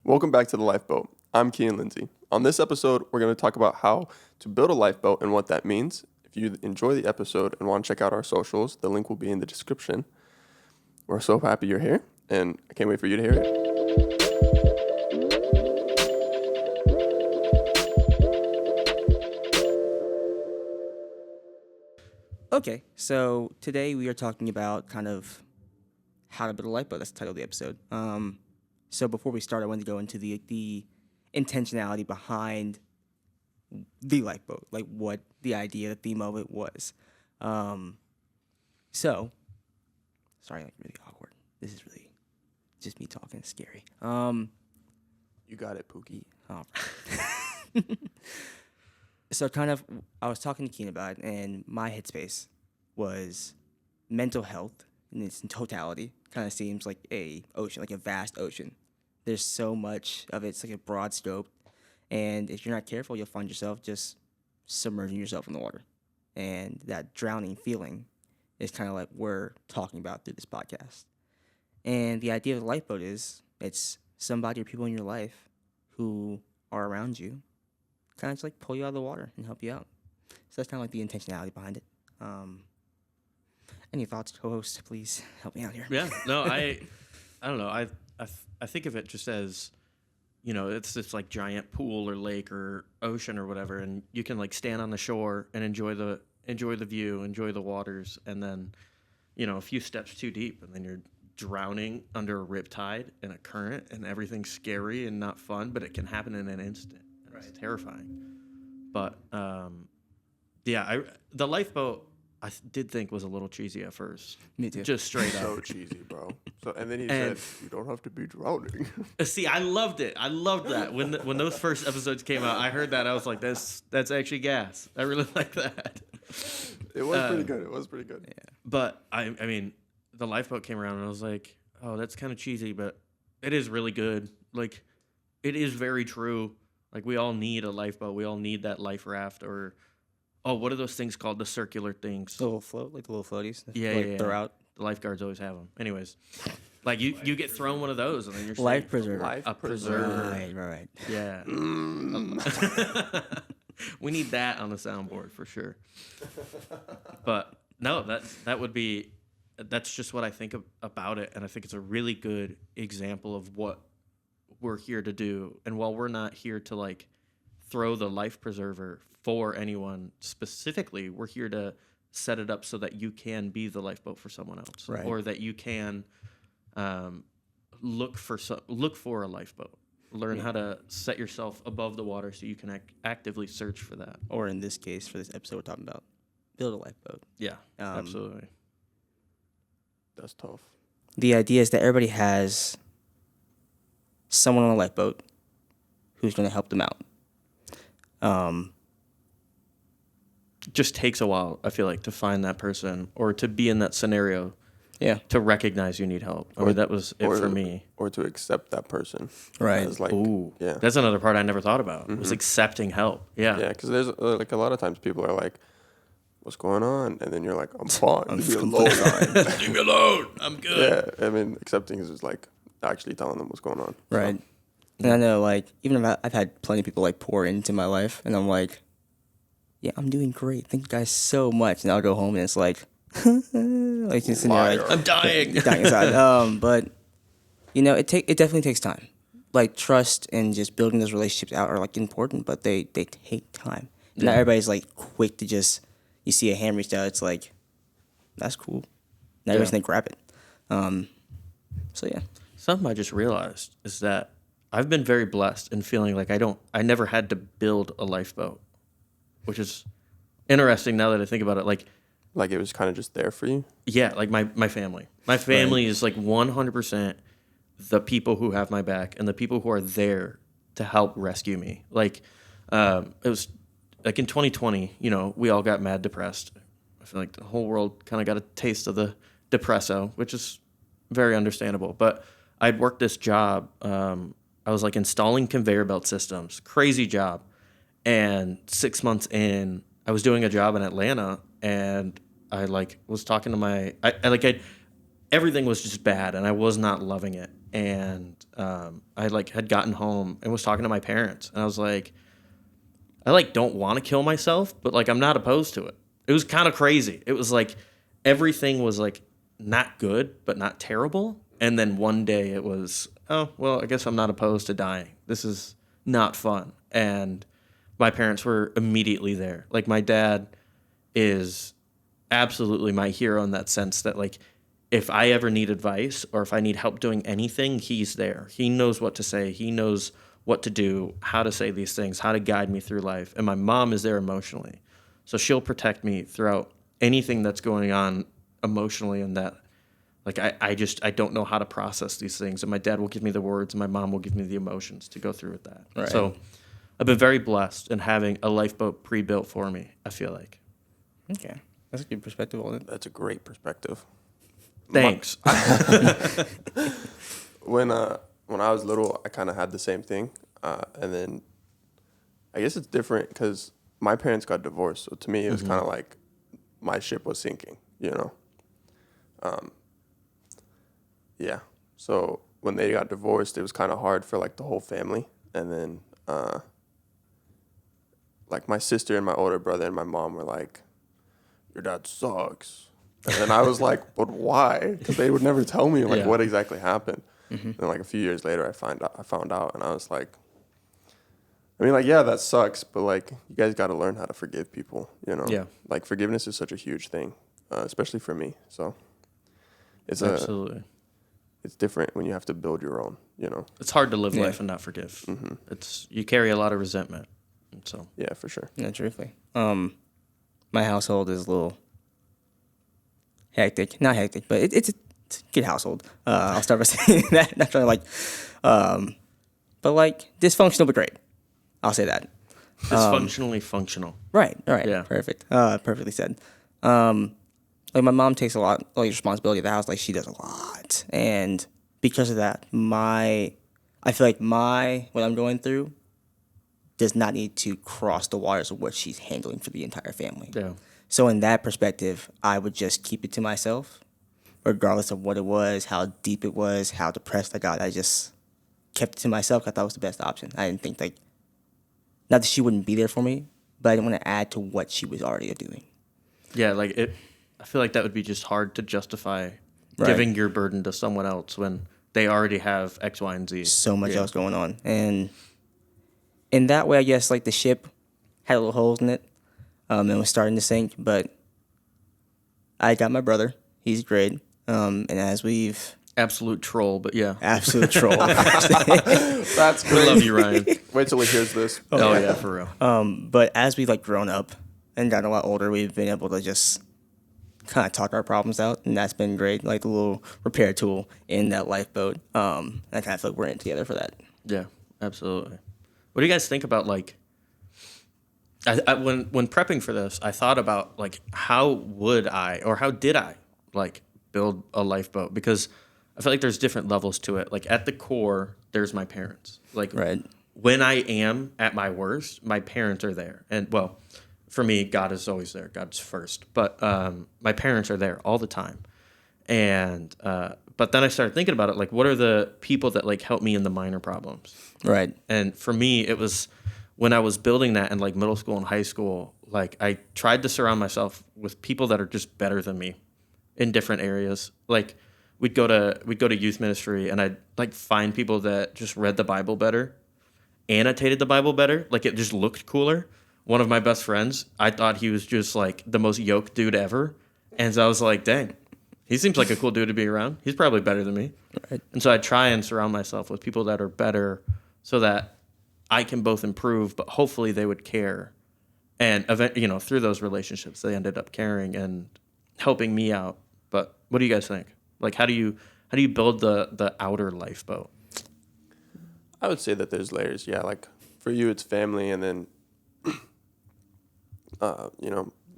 Welcome back to the Lifeboat. I'm Key and Lindsay. On this episode, we're going to talk about how to build a lifeboat and what that means. If you enjoy the episode and want to check out our socials, the link will be in the description. We're so happy you're here, and I can't wait for you to hear it. Okay, so today we are talking about kind of how to build a lifeboat. That's the title of the episode. So before we start, I wanted to go into the intentionality behind the lifeboat, like what the idea, the theme of it was. So, sorry, like really awkward. This is really just me talking. It's scary. You got it, Pookie. Oh. So kind of, I was talking to Keen about it, and my headspace was mental health in its totality. Kind of seems like a ocean, like a vast ocean. There's so much of it. It's like a broad scope, and if you're not careful, you'll find yourself just submerging yourself in the water. And that drowning feeling is kind of like we're talking about through this podcast. And the idea of the lifeboat is it's somebody or people in your life who are around you, kind of just like pull you out of the water and help you out. So that's kind of like the intentionality behind it. Any thoughts, co-host? Please help me out here. Yeah, no, I don't know. I think of it just as, you know, it's this like giant pool or lake or ocean or whatever, and you can like stand on the shore and enjoy the view, enjoy the waters, and then, you know, a few steps too deep, and then you're drowning under a riptide and a current, and everything's scary and not fun, but it can happen in an instant. It's terrifying. But the lifeboat I did think was a little cheesy at first. Me too. Just straight up. So cheesy, bro. So and then he said, "You don't have to be drowning." See, I loved it. I loved that when those first episodes came out. I heard that. I was like, that's actually gas. I really like that. It was pretty good. It was pretty good. Yeah. But I mean, the lifeboat came around and I was like, oh, that's kind of cheesy, but it is really good. Like, it is very true. Like, we all need a lifeboat. We all need that life raft or, what are those things called? The circular things. The little float, like the little floaties. Yeah. Throw out. The lifeguards always have them. Anyways, like you get thrown one of those and then you're Life safe. preserver. A preserver. Right. Yeah. We need that on the soundboard for sure. But no, that's just what I think about it, and I think it's a really good example of what we're here to do. And while we're not here to like throw the life preserver for anyone specifically, we're here to set it up so that you can be the lifeboat for someone else, right. Or that you can look for a lifeboat. Learn how to set yourself above the water so you can actively search for that. Or in this case, for this episode, we're talking about build a lifeboat. Yeah, absolutely. That's tough. The idea is that everybody has someone on a lifeboat who's going to help them out. Just takes a while, I feel like, to find that person or to be in that scenario. Yeah. To recognize you need help. I mean, that was it for me. Or to accept that person. Right. As like, ooh. Yeah. That's another part I never thought about. Was accepting help. Yeah. Yeah, because there's like a lot of times people are like, "What's going on?" And then you're like, "I'm fine. Leave me alone." Leave me alone. I'm good. Yeah. I mean, accepting is just like actually telling them what's going on. Right. So, And I know, like, even if I've had plenty of people, like, pour into my life, and I'm like, yeah, I'm doing great. Thank you guys so much. And I'll go home, and it's like, like, just in there, like, I'm dying. dying inside. But, you know, it definitely takes time. Like, trust and just building those relationships out are, like, important, but they take time. And not everybody's, like, quick to just, you see a hand reached out, it's like, that's cool. Now everybody's going to grab it. So, yeah. Something I just realized is that I've been very blessed in feeling like I never had to build a lifeboat, which is interesting now that I think about it. Like it was kind of just there for you? Yeah, like my family. My family is like 100% the people who have my back and the people who are there to help rescue me. Like, it was like in 2020, you know, we all got mad depressed. I feel like the whole world kind of got a taste of the depresso, which is very understandable. But I'd worked this job. I was like installing conveyor belt systems, crazy job. And 6 months in, I was doing a job in Atlanta, and I like was talking to everything was just bad, and I was not loving it. And I like had gotten home and was talking to my parents, and I was like, I like don't want to kill myself, but like I'm not opposed to it. It was kind of crazy. It was like everything was like not good, but not terrible. And then one day it was, oh, well, I guess I'm not opposed to dying. This is not fun. And my parents were immediately there. Like my dad is absolutely my hero in that sense that like if I ever need advice or if I need help doing anything, he's there. He knows what to say. He knows what to do, how to say these things, how to guide me through life. And my mom is there emotionally. So she'll protect me throughout anything that's going on emotionally, and that like I don't know how to process these things. And my dad will give me the words and my mom will give me the emotions to go through with that. Right. So I've been very blessed in having a lifeboat pre-built for me, I feel like. Okay. That's a good perspective on it. That's a great perspective. Thanks. When I was little, I kind of had the same thing, and then I guess it's different because my parents got divorced. So to me, it was kind of like my ship was sinking, you know. Yeah. So when they got divorced, it was kind of hard for like the whole family, and then like my sister and my older brother and my mom were like, "Your dad sucks." And then I was like, "But why?" Because they would never tell me like what exactly happened. And like a few years later, I found out, and I was like, I mean, like, yeah, that sucks, but like, you guys got to learn how to forgive people, you know? Yeah. Like, forgiveness is such a huge thing, especially for me. So it's Absolutely. it's different when you have to build your own, you know? It's hard to live life and not forgive. It's you carry a lot of resentment. So Yeah, for sure. Yeah, truthfully. My household is a little hectic. Not hectic, but it's a good household. I'll start by saying that. Not trying to like, but like dysfunctional but great. I'll say that. dysfunctionally functional. Right. All right. Yeah. Perfect. Perfectly said. Like my mom takes a lot like responsibility of the house. Like she does a lot, and because of that, I feel like what I'm going through does not need to cross the waters of what she's handling for the entire family. Yeah. So in that perspective, I would just keep it to myself, regardless of what it was, how deep it was, how depressed I got. I just kept it to myself. I thought it was the best option. I didn't think like, not that she wouldn't be there for me, but I didn't want to add to what she was already doing. Yeah, like I feel like that would be just hard to justify Right. giving your burden to someone else when they already have X, Y, and Z. So much else going on, and in that way, I guess like the ship had little holes in it, and was starting to sink. But I got my brother; he's great. And as we've Absolute troll, but yeah. absolute troll, That's We great. love you, Ryan. Wait till he hears this. Oh, yeah, for real. but as we've like grown up and gotten a lot older, we've been able to just kind of talk our problems out, and that's been great. Like the little repair tool in that lifeboat. I kind of feel like we're in it together for that. Yeah, absolutely. What do you guys think about like? When prepping for this, I thought about like how would I or how did I like build a lifeboat, because I feel like there's different levels to it. Like at the core, there's my parents. Like Right. when I am at my worst, my parents are there, and well, for me, God is always there. God's first, but my parents are there all the time, and but then I started thinking about it. Like, what are the people that like help me in the minor problems? Right. And for me, it was when I was building that in like middle school and high school, like I tried to surround myself with people that are just better than me in different areas. Like we'd go to youth ministry, and I'd like find people that just read the Bible better, annotated the Bible better, like it just looked cooler. One of my best friends, I thought he was just like the most yoked dude ever. And so I was like, dang, he seems like a cool dude to be around. He's probably better than me. Right. And so I try and surround myself with people that are better so that I can both improve, but hopefully they would care. And through those relationships, they ended up caring and helping me out. But what do you guys think? Like, how do you build the outer lifeboat? I would say that there's layers. Yeah, like for you, it's family, and then,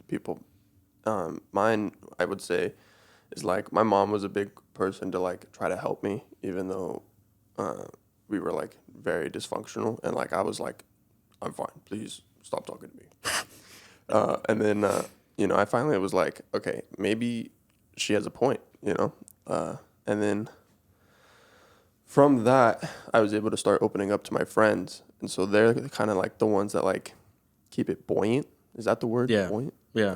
people. Mine, I would say, is like my mom was a big person to like try to help me, even though we were like very dysfunctional, and like I was like, I'm fine, please stop talking to me. And then I finally was like, okay, maybe she has a point, and then from that, I was able to start opening up to my friends. And so they're kind of like the ones that like keep it buoyant. Is that the word? Yeah. Buoyant? Yeah.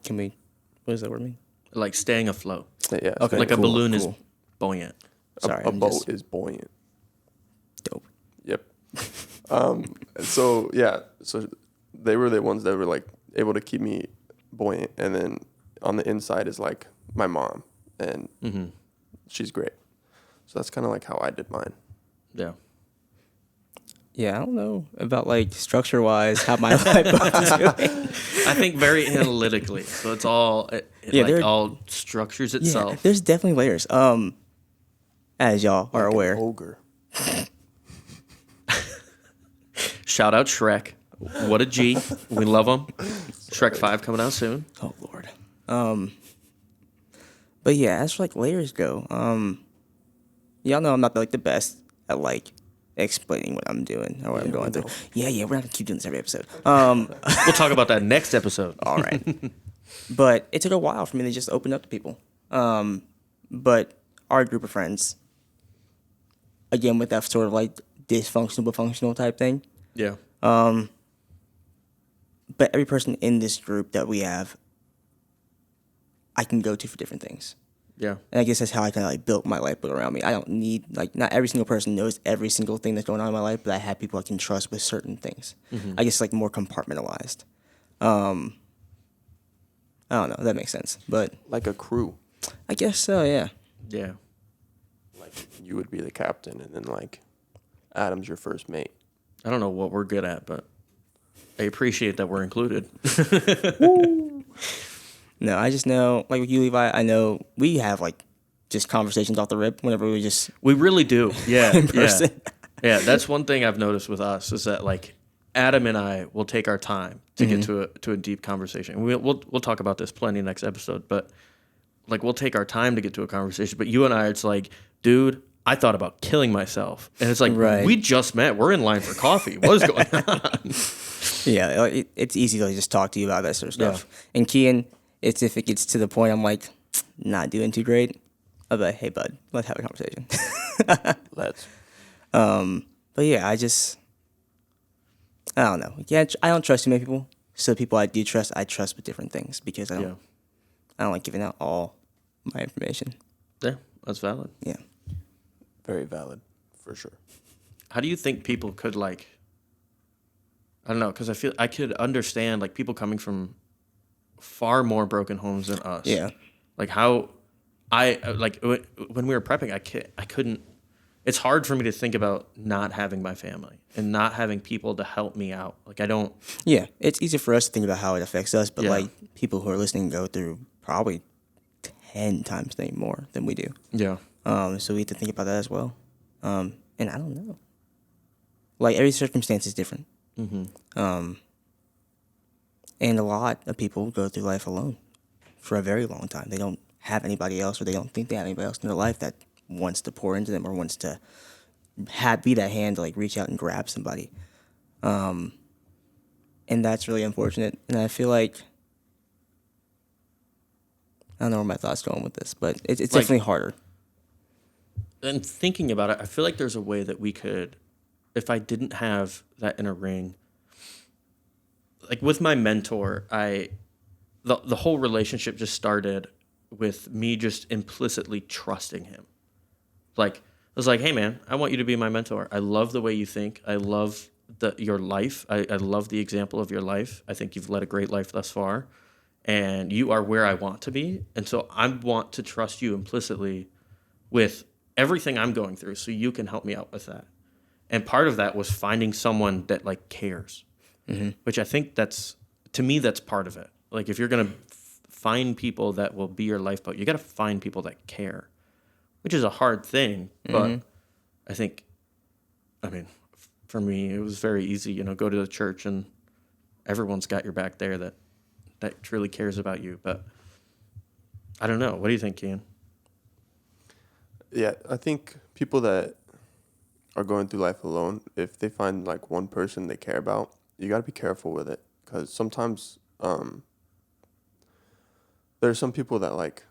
Can we? What does that word mean? Like staying afloat. Yeah. Okay. Like a cool, balloon is cool. buoyant. Sorry, a I'm boat just is buoyant. dope. Yep. So yeah, so they were the ones that were like able to keep me buoyant, and then on the inside is like my mom, and she's great. So that's kind of like how I did mine. Yeah. Yeah, I don't know about like structure wise how my life is doing. I think very analytically. So it's all Yeah, like there- all structures Yeah, itself. there's definitely layers. As y'all are Like an aware, ogre. Shout out Shrek. What a G. We love him. Shrek 5 coming out soon. oh Lord. But yeah, as for like layers go, y'all know I'm not like the best at like explaining what I'm doing or what I'm going through. Yeah, we're not gonna keep doing this every episode. We'll talk about that next episode. All right. But it took a while for me to just open up to people. But our group of friends, again, with that sort of like dysfunctional but functional type thing. Yeah. But every person in this group that we have, I can go to for different things. Yeah. And I guess that's how I kind of like built my lifeboat around me. I don't need like not every single person knows every single thing that's going on in my life, but I have people I can trust with certain things. I guess like more compartmentalized. I don't know if that makes sense, but Like a crew. I guess so. Yeah. Yeah. Like you would be the captain, and then like Adam's your first mate. I don't know what we're good at, but I appreciate that we're included. No, I just know like with you, Levi. I know we have like just conversations off the rip whenever we just We really do. Yeah. in person. Yeah. That's one thing I've noticed with us is that like Adam and I will take our time to get to a deep conversation. We'll talk about this plenty next episode, but like we'll take our time to get to a conversation. But you and I, it's like, dude, I thought about killing myself, and it's like Right. we just met. We're in line for coffee. What is going on? Yeah, it's easy to just talk to you about that sort of stuff. And Kian, it's if it gets to the point I'm like not doing too great, I'll be like, hey bud, let's have a conversation. Let's. But yeah, I don't know. Yeah, I don't trust too many people. So people I do trust, I trust with different things because I don't like giving out all my information. Yeah, that's valid. Yeah. Very valid, for sure. How do you think people could like? I don't know, because I feel I could understand like people coming from far more broken homes than us. Yeah. Like how I like when we were prepping, I couldn't. It's hard for me to think about not having my family and not having people to help me out. Like I don't. Yeah, it's easy for us to think about how it affects us, but Yeah. like people who are listening go through probably 10 times more than we do. Yeah. So we have to think about that as well. And I don't know. Like every circumstance is different. And a lot of people go through life alone for a very long time. They don't have anybody else, or they don't think they have anybody else in their life that wants to pour into them or wants to be that hand to like reach out and grab somebody. And that's really unfortunate. And I feel like I don't know where my thoughts going with this, but it's Like- definitely harder. And thinking about it, I feel like there's a way that we could, if I didn't have that inner ring, like with my mentor, the whole relationship just started with me just implicitly trusting him. Like I was like, hey man, I want you to be my mentor. I love the way you think. I love your life. I love the example of your life. I think you've led a great life thus far, and you are where I want to be. And so I want to trust you implicitly with everything I'm going through, so you can help me out with that. And part of that was finding someone that like cares, which I think that's part of it. Like if you're gonna find people that will be your lifeboat, you got to find people that care, which is a hard thing. But I think, I mean, for me, it was very easy. Go to the church and everyone's got your back there that truly cares about you. But I don't know. What do you think, Kian? Yeah, I think people that are going through life alone, if they find like one person they care about, you got to be careful with it, because sometimes there are some people that like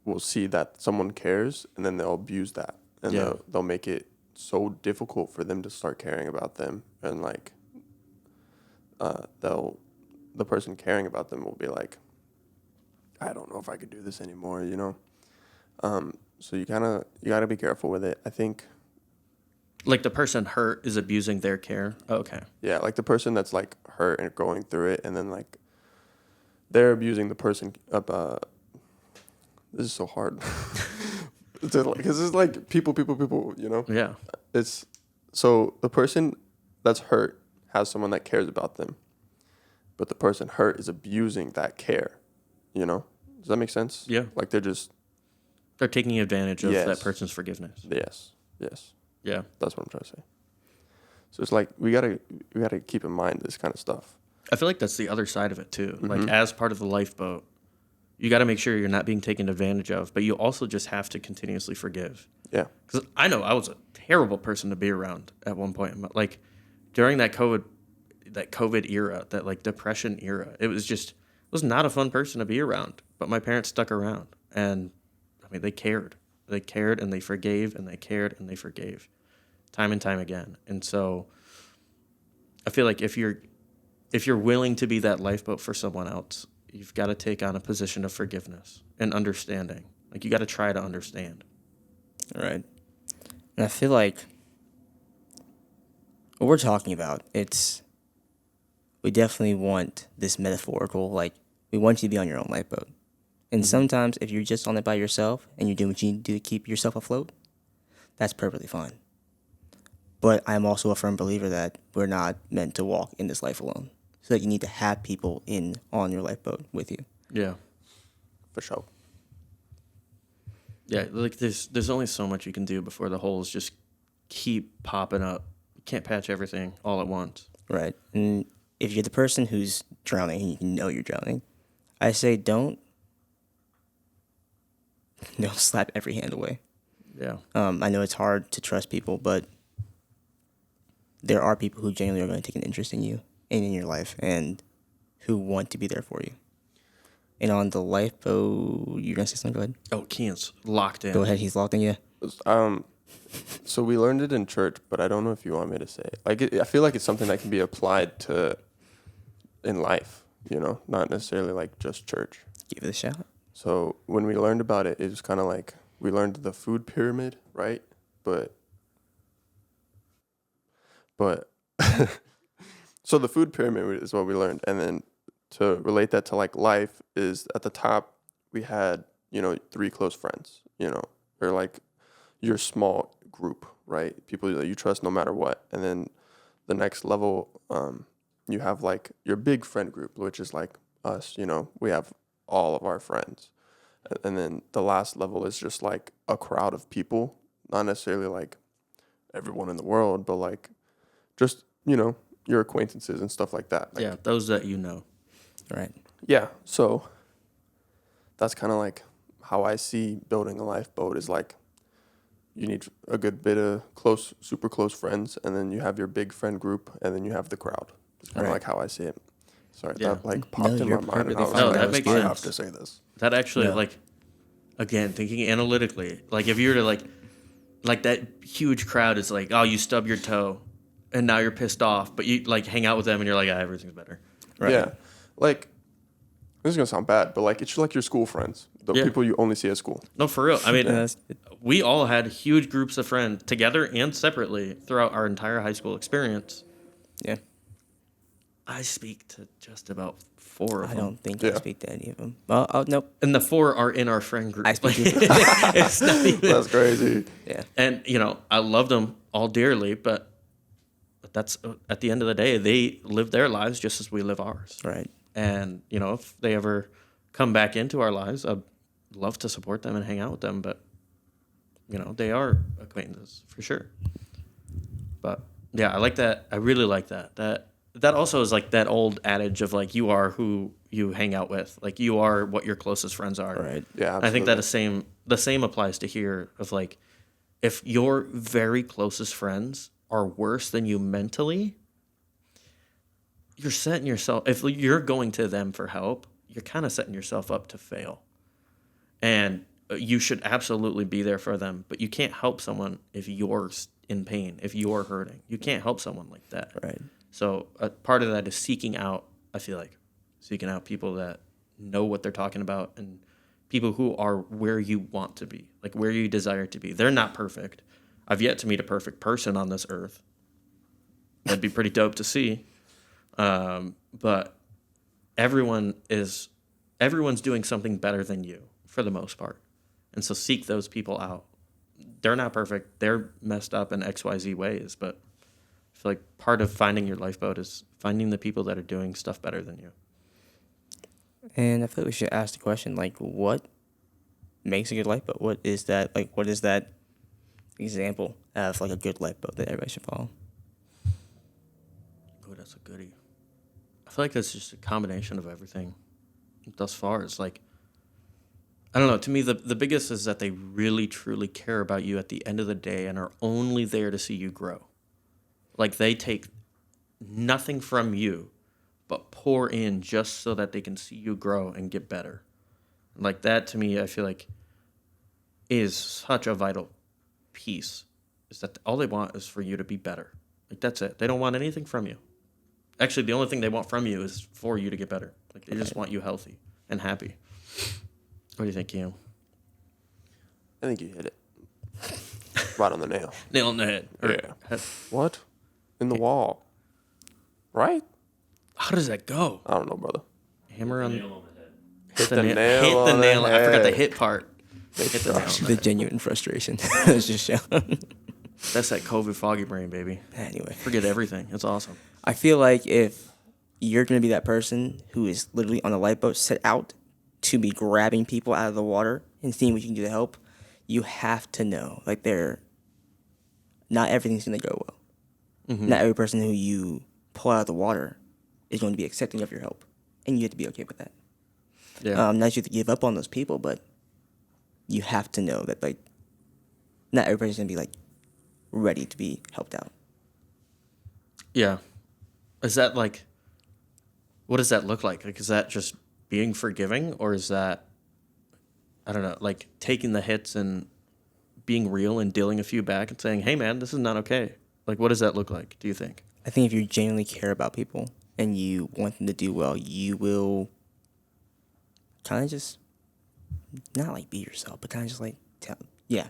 will see that someone cares and then they'll abuse that. and Yeah. they'll make it so difficult for them to start caring about them, and like the person caring about them will be like, I don't know if I could do this anymore, you know. So you gotta be careful with it. I think, Like the person hurt is abusing their care. Okay. yeah, like the person that's like hurt and going through it, and then like they're abusing the person. This is so hard. Because it's like people, you know. Yeah. It's so the person that's hurt has someone that cares about them, but the person hurt is abusing that care, you know. Does that make sense? Yeah. Like They're taking advantage of Yes. that person's forgiveness. yes, Yeah. that's what I'm trying to say. So it's like we gotta keep in mind this kind of stuff. I feel like that's the other side of it too. Mm-hmm. Like as part of the lifeboat, you got to make sure you're not being taken advantage of, but you also just have to continuously forgive. Yeah. Because I know I was a terrible person to be around at one point. Like during that COVID era, that like depression era, it was not a fun person to be around. But my parents stuck around, and I mean they cared and they forgave and they cared and they forgave, time and time again. And so I feel like if you're willing to be that lifeboat for someone else, you've got to take on a position of forgiveness and understanding. Like you got to try to understand. Right. And I feel like what we're talking about, we definitely want this metaphorical, like, we want you to be on your own lifeboat. And sometimes if you're just on it by yourself and you're doing what you need to do to keep yourself afloat, that's perfectly fine. But I'm also a firm believer that we're not meant to walk in this life alone. So that you need to have people on your lifeboat with you. Yeah. For sure. Yeah, like there's only so much you can do before the holes just keep popping up. You can't patch everything all at once. Right. And if you're the person who's drowning and you know you're drowning, I say don't slap every hand away. Yeah. I know it's hard to trust people, but there are people who genuinely are going to take an interest in you and in your life and who want to be there for you. And on the lifeboat, you're going to say something? Go ahead. Oh, Kean's locked in. Go ahead. He's locked in you. So we learned it in church, but I don't know if you want me to say it. Like, I feel like it's something that can be applied to in life, you know, not necessarily like just church. Give it a shot. So when we learned about it, it was kind of like we learned the food pyramid, right? But so the food pyramid is what we learned, and then to relate that to like life is at the top we had, you know, 3 close friends, you know, or like your small group, right? People that you trust no matter what. And then the next level, you have like your big friend group, which is like us, you know, we have all of our friends. And then the last level is just like a crowd of people, not necessarily like everyone in the world, but like just, you know, your acquaintances and stuff like that. Like, Yeah, those that you know. Right. yeah. So that's kind of like how I see building a lifeboat is like you need a good bit of super close friends, and then you have your big friend group, and then you have the crowd. It's kind of Right. like how I see it. Sorry, Yeah. that like popped in my you're mind, and I was perfectly fine. like, No, that makes I sense. have to say this. That actually, Yeah. like, again, thinking analytically, like if you were to like that huge crowd is like, oh, you stub your toe, and now you're pissed off, but you like hang out with them, and you're like, everything's better. Right. Yeah, like this is gonna sound bad, but like it's like your school friends, the Yeah. people you only see at school. No, for real. I mean, Yeah, that's good. we all had huge groups of friends together and separately throughout our entire high school experience. Yeah. I speak to just about 4 of I them. don't think Yeah. I speak to any of them. Oh, nope. And the 4 are in our friend group. I speak to It's not even, That's crazy. Yeah. and, you know, I love them all dearly, but that's at the end of the day, they live their lives just as we live ours. Right. And, you know, if they ever come back into our lives, I'd love to support them and hang out with them. But, you know, they are acquaintances for sure. But, yeah, I like that. I really like that. That also is like that old adage of like you are who you hang out with. Like you are what your closest friends are. Right. Yeah, I think absolutely. that the same applies to here of like if your very closest friends are worse than you mentally, you're setting yourself, if you're going to them for help, you're kind of setting yourself up to fail. And you should absolutely be there for them, but you can't help someone if you're in pain, if you're hurting. You can't help someone like that. Right. So part of that is seeking out, I feel like, seeking out people that know what they're talking about and people who are where you want to be, like where you desire to be. They're not perfect. I've yet to meet a perfect person on this earth. That'd be pretty dope to see. But everyone's doing something better than you for the most part. And so seek those people out. They're not perfect. They're messed up in XYZ ways, but I feel like part of finding your lifeboat is finding the people that are doing stuff better than you. And I feel like we should ask the question, like, what makes a good lifeboat? What is that example of like a good lifeboat that everybody should follow? Oh, that's a goodie. I feel like that's just a combination of everything thus far. It's like, I don't know. To me, the biggest is that they really, truly care about you at the end of the day and are only there to see you grow. Like they take nothing from you, but pour in just so that they can see you grow and get better. Like that, to me, I feel like is such a vital piece. Is that all they want is for you to be better. Like that's it. They don't want anything from you. Actually, the only thing they want from you is for you to get better. Like they just want you healthy and happy. What do you think, Ian? I think you hit it right on the nail. Nail on the head. Or Yeah. head. What? In the wall. Right? How does that go? I don't know, brother. Hammer on Nail on the head. Hit the nail Hit the on nail. the I forgot the head. hit part. Hit the nail on the The head. genuine frustration. It's just shown. That's that COVID foggy brain, baby. Anyway, Forget everything. It's awesome. I feel like if you're going to be that person who is literally on a lifeboat set out to be grabbing people out of the water and seeing what you can do to help, you have to know, like, not everything's going to go well. Mm-hmm. Not every person who you pull out of the water is going to be accepting of your help. And you have to be okay with that. Yeah. Not that you have to give up on those people, but you have to know that, like, not everybody's going to be, like, ready to be helped out. Yeah. Is that like, what does that look like? Like, is that just being forgiving, or is that, I don't know, like taking the hits and being real and dealing a few back and saying, hey man, this is not okay? Like, what does that look like, do you think? I think if you genuinely care about people and you want them to do well, you will kind of just not like be yourself, but kind of just like be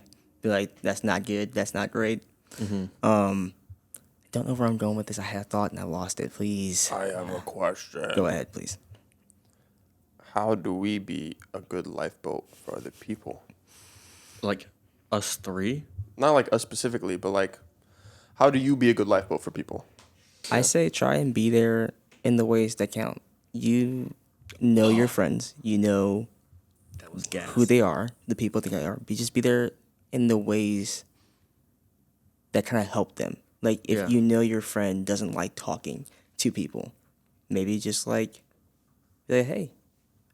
like, that's not good, that's not great. Mm-hmm. I don't know where I'm going with this. I had a thought and I lost it. Please I have a question. go ahead, please. How do we be a good lifeboat for other people? Like us three? Not like us specifically, but like, how do you be a good lifeboat for people? I say try and be there in the ways that count. You know your friends. You know That was gas. who they are, the people they are. Just be there in the ways that kind of help them. Like, if Yeah. you know your friend doesn't like talking to people, maybe just like, be like, hey,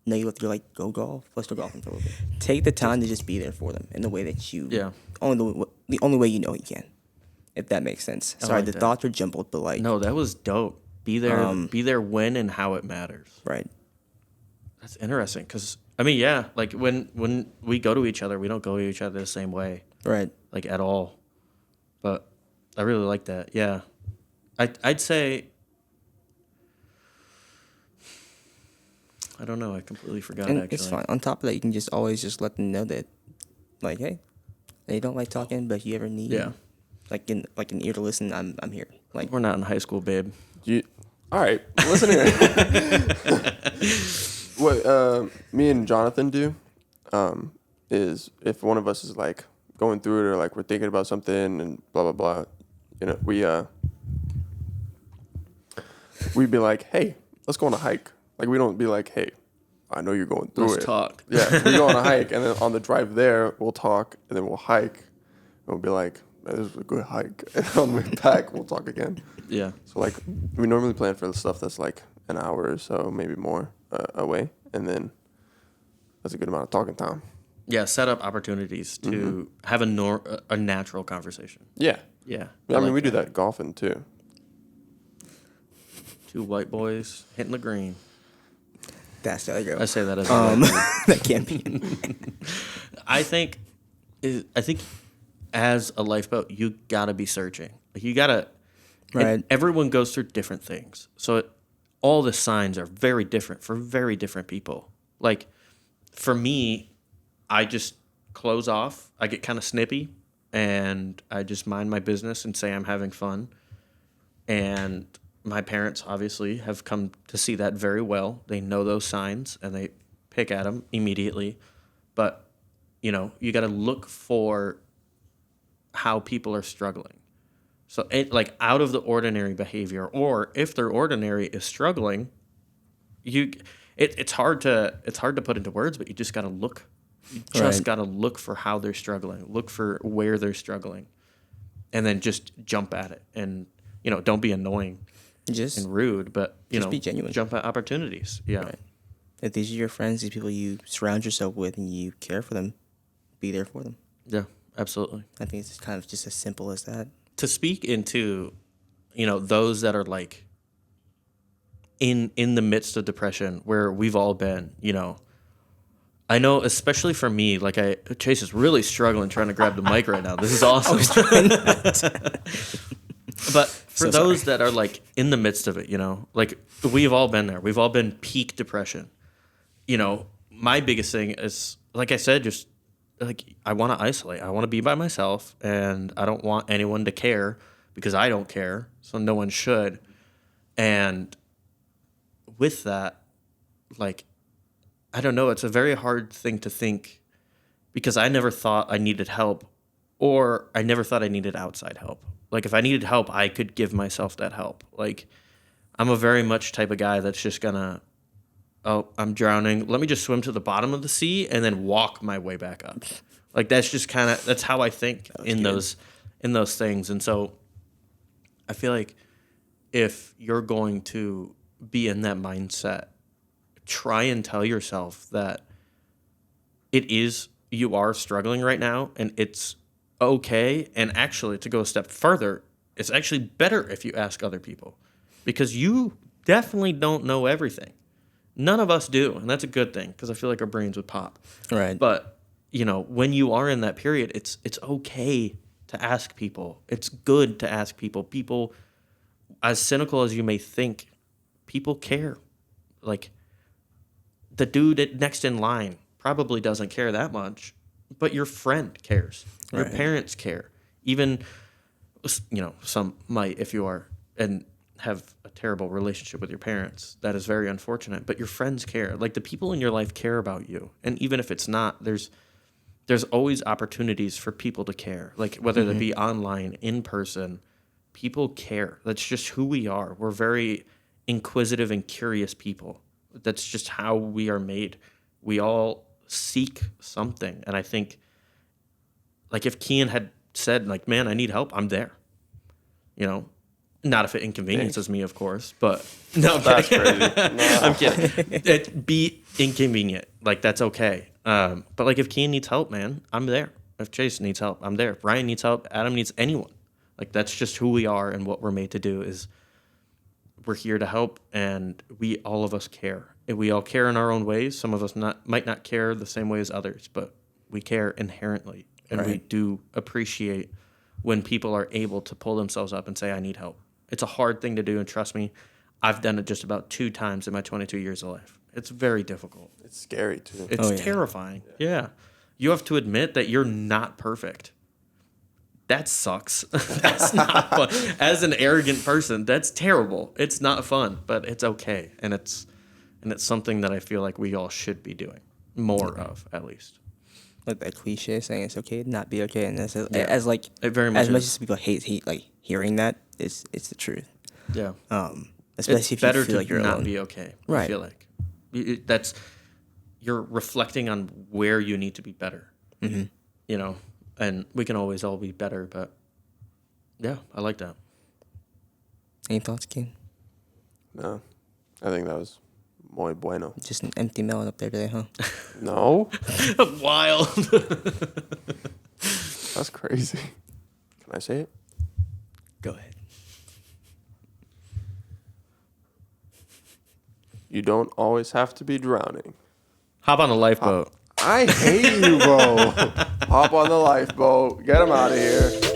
no, you have to like go golf. Let's go golfing for a little bit. Take the time to just be there for them in the way that you, Yeah. the only way you know you can, if that makes sense. I Sorry, like the that. thoughts are jumbled, but like, No, that was dope. Be there when and how it matters. right. That's interesting because, I mean, yeah, like when we go to each other, we don't go to each other the same way, Right. like at all. But I really like that. Yeah. I'd say, I don't know. I completely forgot, And actually. it's fine. On top of that, you can just always just let them know that, like, hey, they don't like talking, but if you ever need, Yeah. like an ear to listen, I'm here. Like, We're not in high school, babe. All right, listen here. What me and Jonathan do is if one of us is like going through it or like we're thinking about something and blah blah blah, you know, we'd be like, hey, let's go on a hike. Like we don't be like, hey, I know you're going through Let's it. talk. Yeah, we go on a hike and then on the drive there we'll talk and then we'll hike and we'll be like, man, this was a good hike. And on the way back we'll talk again. Yeah. So like we normally plan for the stuff that's like an hour or so, maybe more away, and then that's a good amount of talking time. Yeah. Set up opportunities to have a natural conversation. Yeah, Yeah. I mean like we do that golfing too. Two white boys hitting the green. That's the other girl. I say that as that can't be. I think as a lifeboat, you gotta be searching. Like you gotta. Right. And everyone goes through different things, so all the signs are very different for very different people. Like for me, I just close off. I get kind of snippy, and I just mind my business and say I'm having fun. And my parents obviously have come to see that very well. They know those signs and they pick at them immediately. But, you know, you got to look for how people are struggling. So, like out of the ordinary behavior, or if they're ordinary is struggling, it's hard to put into words, but you just got to look. You just got to look for how they're struggling, look for where they're struggling, and then just jump at it. And, you know, don't be annoying Just and rude, but, you know, be genuine. jump at opportunities. Yeah. Right. If these are your friends, these people you surround yourself with, and you care for them, be there for them. Yeah, absolutely. I think it's kind of just as simple as that. To speak into, you know, those that are like in the midst of depression, where we've all been, you know, I know, especially for me, like Chase is really struggling trying to grab the mic right now. This is awesome. But for those that are like in the midst of it, you know, like we've all been there. We've all been peak depression. You know, my biggest thing is, like I said, just like I want to isolate. I want to be by myself, and I don't want anyone to care because I don't care. So no one should. And with that, like, I don't know, it's a very hard thing to think because I never thought I needed help, or I never thought I needed outside help. Like if I needed help, I could give myself that help. Like I'm a very much type of guy that's just gonna, oh, I'm drowning. Let me just swim to the bottom of the sea and then walk my way back up. Like that's just kind of, that's how I think in those things. And so I feel like if you're going to be in that mindset, try and tell yourself that you are struggling right now and it's okay. And actually, to go a step further, it's actually better if you ask other people because you definitely don't know everything. None of us do. And that's a good thing because I feel like our brains would pop. Right. But, you know, when you are in that period, it's okay to ask people. It's good to ask people. People, as cynical as you may think, people care. Like, the dude next in line probably doesn't care that much, but your friend cares. Your parents care. Even, you know, some might if you are and have a terrible relationship with your parents. That is very unfortunate, but your friends care. Like the people in your life care about you. And even if it's not, there's always opportunities for people to care. Like whether that be online, in person, people care. That's just who we are. We're very inquisitive and curious people. That's just how we are made. We all seek something. And I think, like, if Kian had said, like, man, I need help, I'm there. You know? Not if it inconveniences me, of course, but... No, That's crazy. No. I'm kidding. Be inconvenient. Like, that's okay. But, like, if Kian needs help, man, I'm there. If Chase needs help, I'm there. If Ryan needs help, Adam needs anyone. Like, that's just who we are, and what we're made to do is... We're here to help, and all of us care. And we all care in our own ways. Some of us might not care the same way as others, but we care inherently. And we do appreciate when people are able to pull themselves up and say, I need help. It's a hard thing to do, and trust me, I've done it just about 2 times in my 22 years of life. It's very difficult. It's scary, too. It's terrifying. Yeah. You have to admit that you're not perfect. That sucks. That's not fun. As an arrogant person, that's terrible. It's not fun, but it's okay. And it's something that I feel like we all should be doing more of, at least. Like that cliche saying it's okay to not be okay, and as like it very much as much as people hate like hearing that, it's the truth. Yeah. Especially it's if better you feel to like you're not alone. be okay. Right. I feel like you're reflecting on where you need to be better. Mm-hmm. You know, and we can always all be better, but yeah, I like that. Any thoughts, King? No. I think that was muy bueno. Just an empty melon up there today, huh? No? Wild. That's crazy. Can I say it? Go ahead. You don't always have to be drowning. Hop on a lifeboat. I hate you, bro. Hop on the lifeboat. Get him out of here.